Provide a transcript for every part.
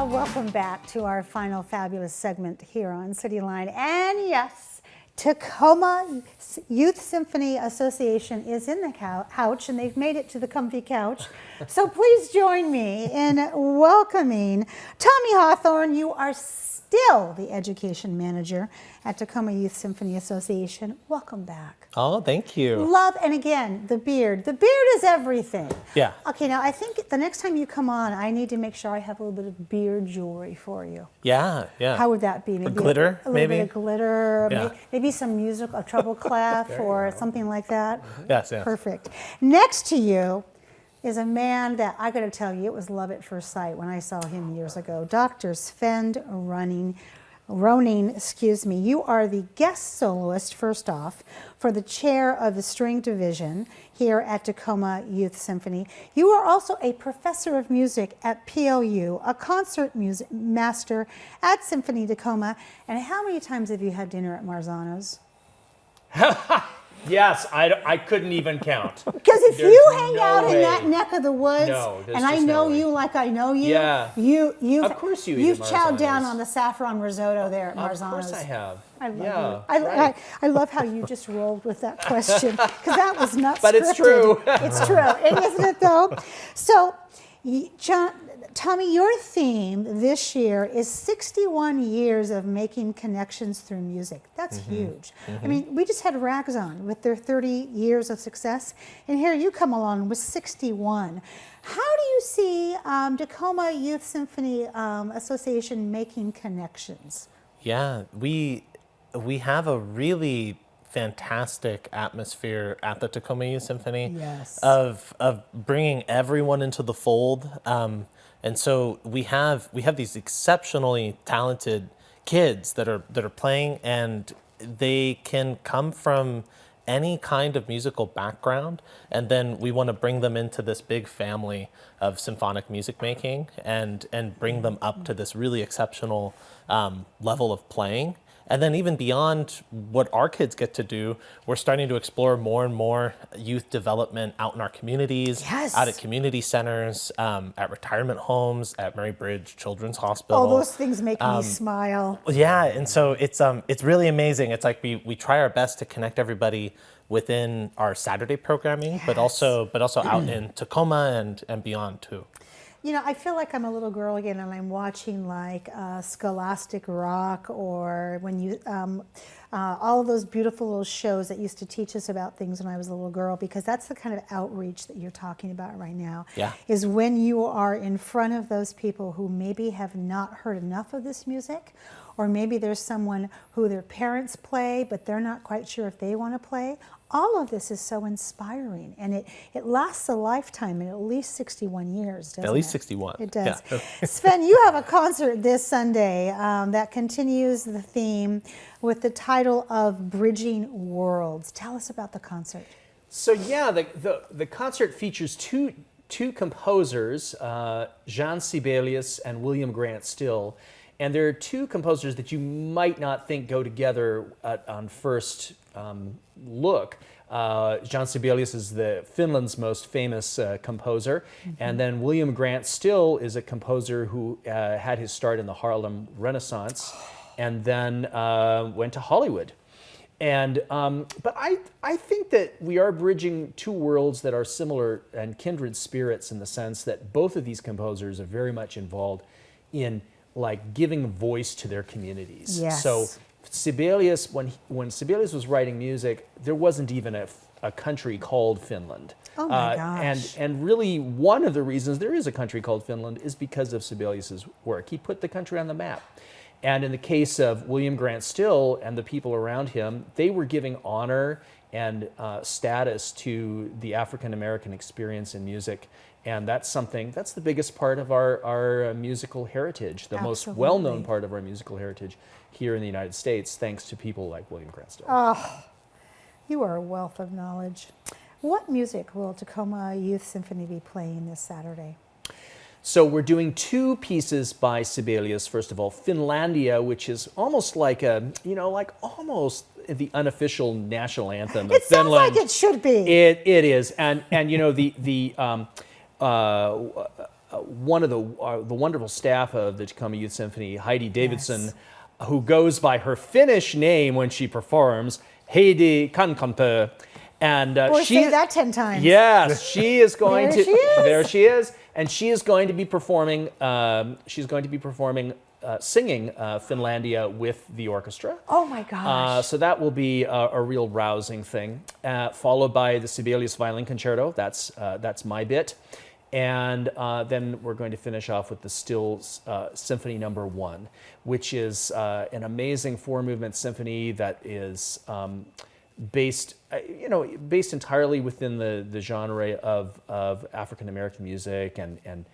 Well, welcome back to our final fabulous segment here on Cityline. And yes, Tacoma Youth Symphony Association is in the couch, and they've made it to the comfy couch. So please join me in welcoming Tommy Hawthorne. You are still the education manager at Tacoma Youth Symphony Association. Welcome back. Oh, thank you. Love, and again, the beard. The beard is everything. Yeah. Okay, now I think the next time you come on, I need to make sure I have a little bit of beard jewelry for you. Yeah, yeah. How would that be? Maybe glitter, a little maybe? bit of glitter, Yeah. maybe some music, a treble clef or something like that. Yes, yes. Perfect. Next to you is a man that I got to tell you, it was love at first sight when I saw him years ago. Dr. Sven Roning, you are the guest soloist, first off, for the chair of the string division here at Tacoma Youth Symphony. You are also a professor of music at PLU, a concert music master at Symphony Tacoma. And how many times have you had dinner at Marzano's? Yes, I couldn't even count. Because if There's you hang no out in way. that neck of the woods, there's and I just know no way. you like I know you, Yeah. you've Of course you eat you've at chowed down Marzano's. on the saffron risotto there at Of Marzano's. course I have. I love yeah, you. right. I love how you just rolled with that question, because that was not But scripted. it's true. It's true, isn't it though? So, Tommy, your theme this year is 61 years of making connections through music. That's huge. I mean, we just had Rags on with their 30 years of success, and here you come along with 61. How do you see Tacoma Youth Symphony Association making connections? Yeah, we have a really fantastic atmosphere at the Tacoma Youth Symphony. Yes. Of bringing everyone into the fold. And so we have these exceptionally talented kids that are playing, and they can come from any kind of musical background, and then we want to bring them into this big family of symphonic music making and bring them up to this really exceptional level of playing. And then even beyond what our kids get to do, we're starting to explore more and more youth development out in our communities, Yes. out at community centers, at retirement homes, at Mary Bridge Children's Hospital. All those things make me smile. Yeah, and so it's really amazing. It's like we try our best to connect everybody within our Saturday programming, but also out in Tacoma and beyond too. You know, I feel like I'm a little girl again, and I'm watching like Scholastic Rock, or when you, all of those beautiful little shows that used to teach us about things when I was a little girl, because that's the kind of outreach that you're talking about right now. Yeah. Is when you are in front of those people who maybe have not heard enough of this music, or maybe there's someone who their parents play, but they're not quite sure if they want to play. All of this is so inspiring, and it lasts a lifetime, in at least 61 years, doesn't it? At least 61. It does. Yeah. Sven, you have a concert this Sunday that continues the theme with the title of Bridging Worlds. Tell us about the concert. So yeah, the concert features two composers, Jean Sibelius and William Grant Still. And there are two composers that you might not think go together on first look. Jean Sibelius is Finland's most famous composer, and then William Grant Still is a composer who had his start in the Harlem Renaissance, and then went to Hollywood. And but I think that we are bridging two worlds that are similar and kindred spirits, in the sense that both of these composers are very much involved in like giving voice to their communities. Yes. So Sibelius, when Sibelius was writing music, there wasn't even a country called Finland. Oh my gosh. And really one of the reasons there is a country called Finland is because of Sibelius's work. He put the country on the map. And in the case of William Grant Still and the people around him, they were giving honor and status to the African American experience in music. And that's the biggest part of our musical heritage, the most Absolutely. well-known part of our musical heritage here in the United States, thanks to people like William Grant Still. Oh, you are a wealth of knowledge. What music will Tacoma Youth Symphony be playing this Saturday? So we're doing two pieces by Sibelius. First of all, Finlandia, which is almost like almost the unofficial national anthem of It sounds Finland. like it should be. It is, and one of the wonderful staff of the Tacoma Youth Symphony, Heidi Davidson, who goes by her Finnish name when she performs, Heidi Kankampe. And say that 10 times. Yes, she is going There to. she is. There she is, and she is going to be performing. Singing Finlandia with the orchestra. Oh my gosh. So that will be a real rousing thing. Followed by the Sibelius Violin Concerto. That's my bit. And then we're going to finish off with the Stills Symphony No. 1, which is an amazing 4-movement symphony that is based entirely within the genre of African American music, and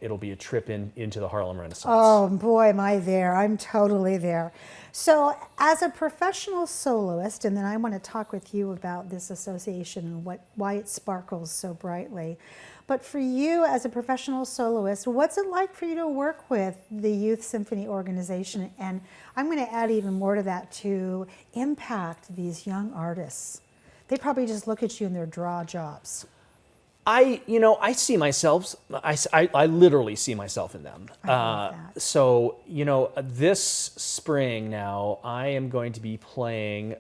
it'll be a trip into the Harlem Renaissance. Oh boy, am I there. I'm totally there. So as a professional soloist, and then I want to talk with you about this association and why it sparkles so brightly. But for you as a professional soloist, what's it like for you to work with the Youth Symphony Organization? And I'm going to add even more to that, to impact these young artists. They probably just look at you in their draw jobs. I see myself. I literally see myself in them. I love that. So this spring now, I am going to be playing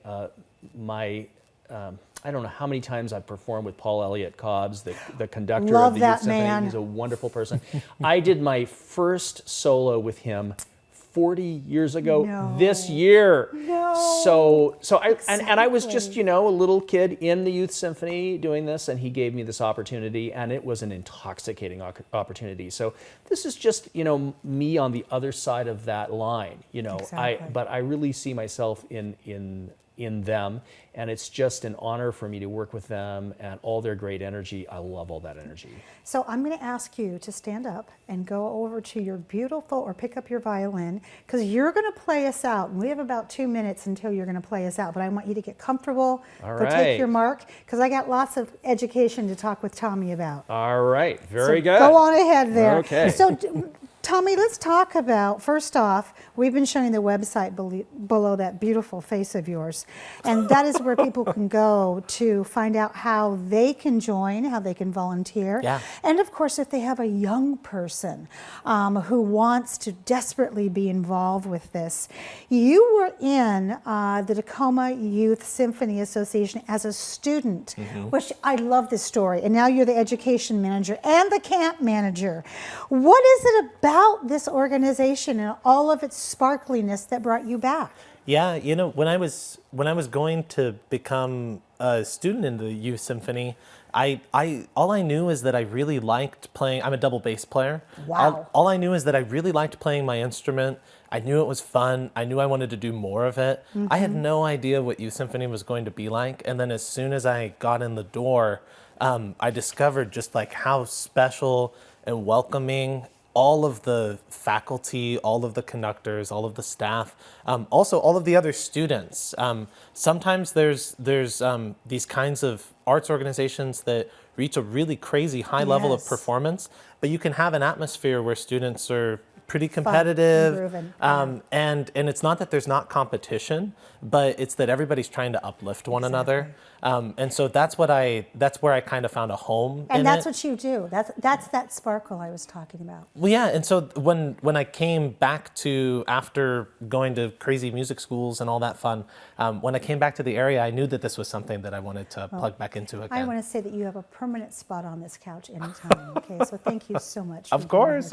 my. I don't know how many times I've performed with Paul Elliott Cobbs, the conductor Love of the that Youth Symphony. man. He's a wonderful person. I did my first solo with him 40 years ago this year. No. So I was just, a little kid in the Youth Symphony doing this, and he gave me this opportunity, and it was an intoxicating opportunity. So this is just, me on the other side of that line, Exactly. But I really see myself in them, and it's just an honor for me to work with them and all their great energy. I love all that energy. So I'm going to ask you to stand up and go over to your beautiful, or pick up your violin, because you're going to play us out. And we have about 2 minutes until you're going to play us out, but I want you to get comfortable. All go right. take your mark, because I got lots of education to talk with Tommy about. All right, very So good. Go on ahead there. Okay. So Tommy, let's talk about, first off, we've been showing the website below that beautiful face of yours. And that is where people can go to find out how they can join, how they can volunteer. Yeah. And of course, if they have a young person who wants to desperately be involved with this. You were in the Tacoma Youth Symphony Association as a student, which I love this story. And now you're the education manager and the camp manager. What is it about this organization and all of its sparkliness that brought you back? Yeah, when I was going to become a student in the Youth Symphony, all I knew is that I really liked playing. I'm a double bass player. Wow. All I knew is that I really liked playing my instrument. I knew it was fun. I knew I wanted to do more of it. I had no idea what Youth Symphony was going to be like. And then as soon as I got in the door, I discovered just like how special and welcoming all of the faculty, all of the conductors, all of the staff, also all of the other students. Sometimes there's these kinds of arts organizations that reach a really crazy high level of Yes. performance, but you can have an atmosphere where students are pretty competitive, and it's not that there's not competition, but it's that everybody's trying to uplift one another, and so that's where I kind of found a home. And in that's it. what you do. That's that sparkle I was talking about. Well, yeah, and so when I came back to, after going to crazy music schools and all that fun, when I came back to the area, I knew that this was something that I wanted to plug back into again. I want to say that you have a permanent spot on this couch anytime. Okay, so thank you so much. Of course.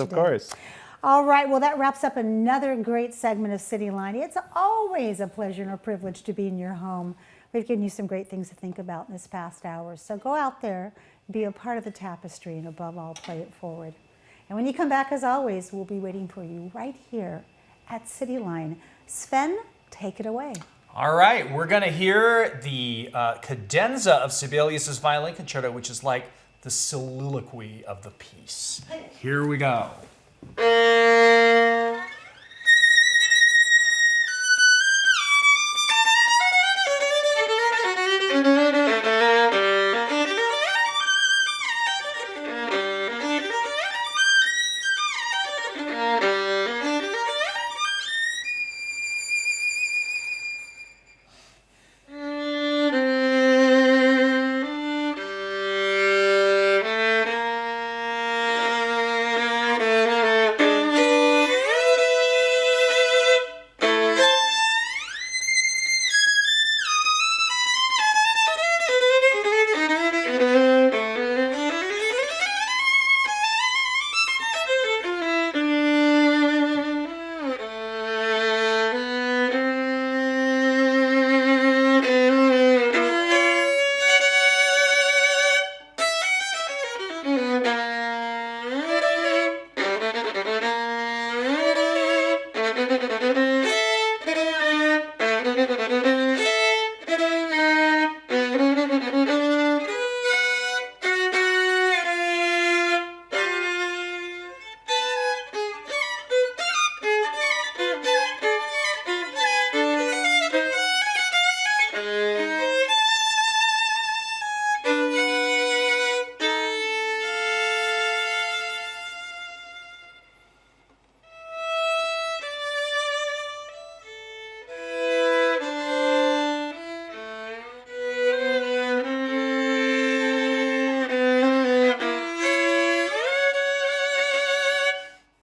All right, well, that wraps up another great segment of Cityline. It's always a pleasure and a privilege to be in your home. We've given you some great things to think about in this past hour. So go out there, be a part of the tapestry, and above all, play it forward. And when you come back, as always, we'll be waiting for you right here at Cityline. Sven, take it away. All right, we're going to hear the cadenza of Sibelius's Violin Concerto, which is like the soliloquy of the piece. Here we go.